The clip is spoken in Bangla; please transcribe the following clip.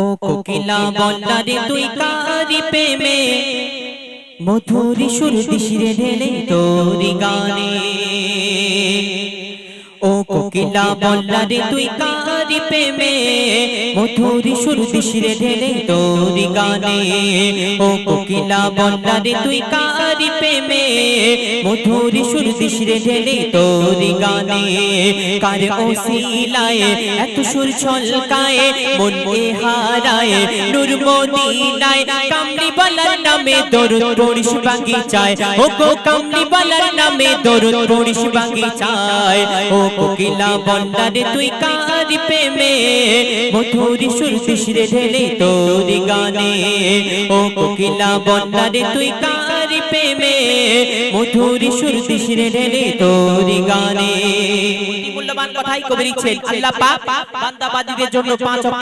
ও কোকিলা বললা রে তুই কারি প্রেমে মধুর সুর দিশিরে ঢেলে তোরি গানে। ও কোকিলা বললা রে তুই কারি প্রেমে মধুর সুর দিশিরে ঢেলে তোরি গানে। ও কোকিলা বললা রে তুই কারি প্রেমে মধুর সুর দিশিরে ঢেলে তোরি গানে। কার ওসিলায় এত সুর ছলকায় মন এ হারায় নূর মদিনায়। কামলি বালার নামে দরুদ পড়িস বাগিচায়, ও গো কামলি বালার নামে দরুদ পড়িস বাগিচায়। ও কোকিলা বললা রে তুই কারি প্রেমে মধুর সুর দিশিরে ঢেলে তোরি গানে। ও কোকিলা বললা রে তুই কারি প্রেমে মধুর সুর দিশিরে ঢেলে তোরি গানে। মূল্যবান কথাই কবি লিখছেন, আল্লাহ পাক বান্দাবাদীদের জন্য 5 ওয়াক্ত